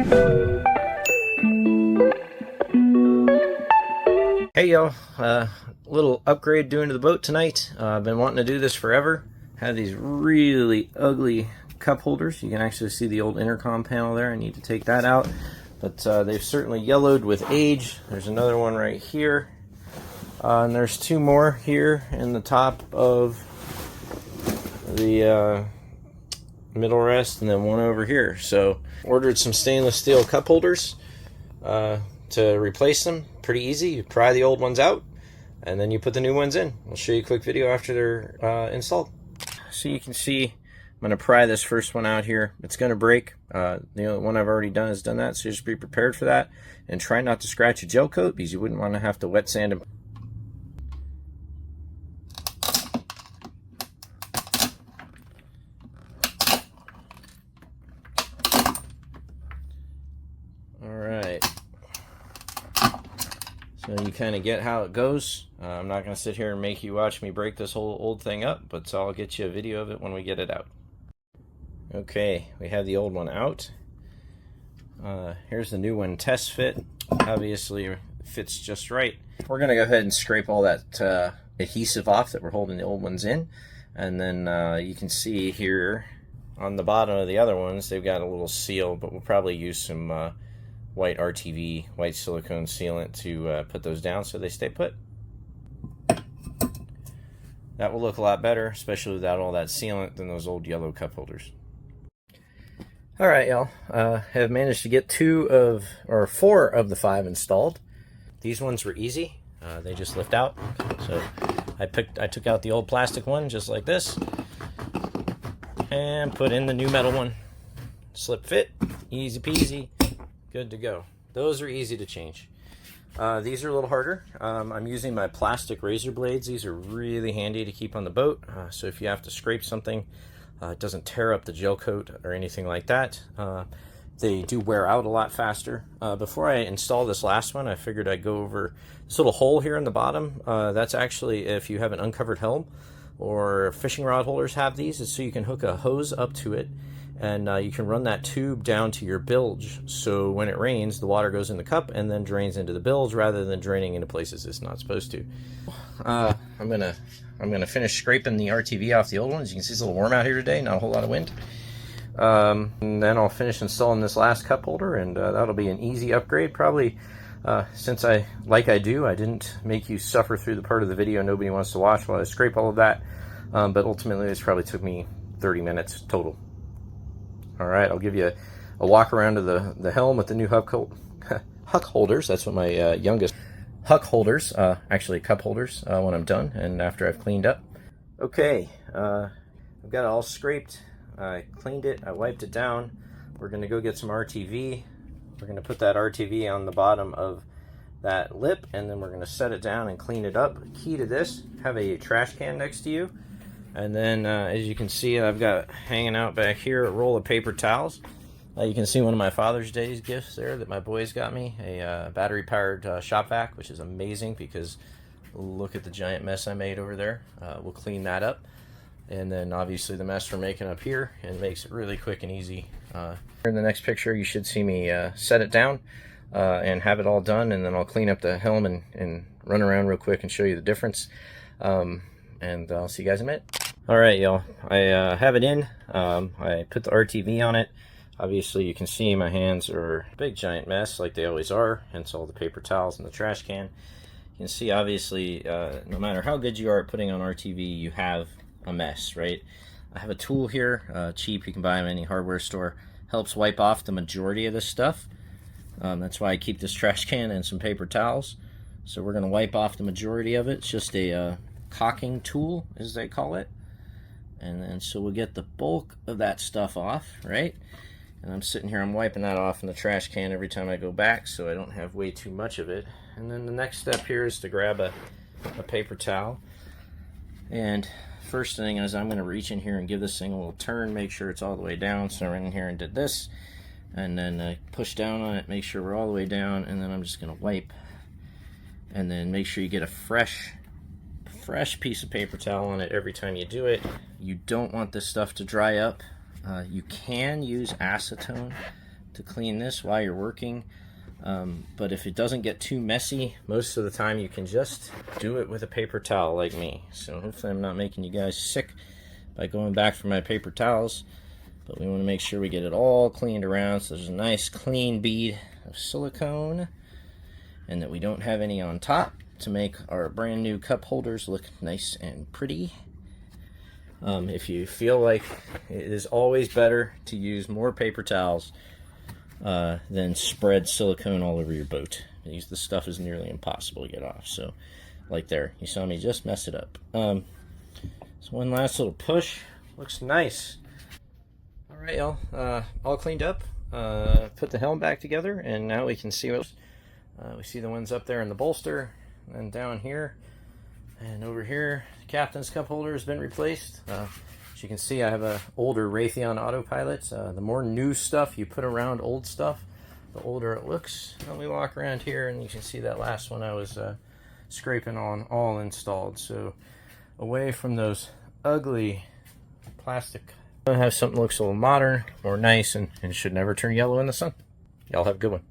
Hey y'all, little upgrade doing to the boat tonight. I've been wanting to do this forever. Have these really ugly cup holders. You can actually see the old intercom panel there. I need to take that out, but they've certainly yellowed with age. There's another one right here, and there's two more here in the top of the middle rest, and then one over here. So ordered some stainless steel cup holders to replace them. Pretty easy. You pry the old ones out and then you put the new ones in. I'll show you a quick video after they're installed. So you can see I'm going to pry this first one out here. It's going to break. The one I've already done has done that, so just be prepared for that, and try not to scratch a gel coat because you wouldn't want to have to wet sand them. So you kind of get how it goes. I'm not going to sit here and make you watch me break this whole old thing up, but I'll get you a video of it when we get it out. Okay, we have the old one out. Here's the new one test fit. Obviously it fits just right. We're going to go ahead and scrape all that adhesive off that we're holding the old ones in. And then you can see here on the bottom of the other ones, they've got a little seal, but we'll probably use some white RTV, white silicone sealant to put those down so they stay put. That will look a lot better, especially without all that sealant, than those old yellow cup holders. Alright y'all, have managed to get 4 of the 5 installed. These ones were easy, they just lift out. So I took out the old plastic one just like this and put in the new metal one. Slip fit, easy peasy. Good to go. Those are easy to change. These are a little harder. I'm using my plastic razor blades. These are really handy to keep on the boat. So if you have to scrape something, it doesn't tear up the gel coat or anything like that. They do wear out a lot faster. Before I install this last one, I figured I'd go over this little hole here in the bottom. That's actually if you have an uncovered helm, or fishing rod holders have these. It's so you can hook a hose up to it, and you can run that tube down to your bilge, so when it rains the water goes in the cup and then drains into the bilge rather than draining into places it's not supposed to. I'm gonna finish scraping the RTV off the old ones. You can see it's a little warm out here today, not a whole lot of wind. And then I'll finish installing this last cup holder, and that'll be an easy upgrade. Probably since I didn't make you suffer through the part of the video nobody wants to watch while I scrape all of that, but ultimately this probably took me 30 minutes total. Alright, I'll give you a walk around to the helm with the new huck holders. That's what my youngest huck holders, actually cup holders, when I'm done and after I've cleaned up. Okay, I've got it all scraped. I cleaned it, I wiped it down. We're going to go get some RTV. We're going to put that RTV on the bottom of that lip, and then we're going to set it down and clean it up. Key to this, have a trash can next to you. And then, as you can see, I've got hanging out back here a roll of paper towels. You can see one of my Father's Day gifts there that my boys got me, a battery-powered shop vac, which is amazing because look at the giant mess I made over there. We'll clean that up. And then, obviously, the mess we're making up here, and it makes it really quick and easy. In the next picture, you should see me set it down and have it all done, and then I'll clean up the helm and run around real quick and show you the difference. And I'll see you guys in a minute. Alright y'all, I have it in. I put the RTV on it. Obviously you can see my hands are a big giant mess like they always are, hence all the paper towels and the trash can. You can see obviously no matter how good you are at putting on RTV, you have a mess, right? I have a tool here, cheap, you can buy them at any hardware store. Helps wipe off the majority of this stuff. That's why I keep this trash can and some paper towels. So we're going to wipe off the majority of it. It's just a caulking tool, as they call it. And then so we'll get the bulk of that stuff off, right? And I'm sitting here, I'm wiping that off in the trash can every time I go back so I don't have way too much of it. And then the next step here is to grab a paper towel. And first thing is I'm going to reach in here and give this thing a little turn, make sure it's all the way down. So I went in here and did this. And then push down on it, make sure we're all the way down. And then I'm just going to wipe. And then make sure you get a fresh piece of paper towel on it every time you do it. You don't want this stuff to dry up. You can use acetone to clean this while you're working. But if it doesn't get too messy, most of the time you can just do it with a paper towel like me. So hopefully I'm not making you guys sick by going back for my paper towels. But we want to make sure we get it all cleaned around so there's a nice clean bead of silicone, and that we don't have any on top to make our brand new cup holders look nice and pretty. If you feel like it is always better to use more paper towels than spread silicone all over your boat. This stuff is nearly impossible to get off. So like there, you saw me just mess it up. So one last little push. Looks nice. All right, y'all, all cleaned up. Put the helm back together, and now we can see what we see the ones up there in the bolster, and down here, and over here, the captain's cup holder has been replaced. As you can see, I have a older Raytheon autopilot. The more new stuff you put around old stuff, the older it looks. Let me walk around here, and you can see that last one I was scraping on, all installed. So away from those ugly plastic. I have something that looks a little modern, more nice, and should never turn yellow in the sun. Y'all have a good one.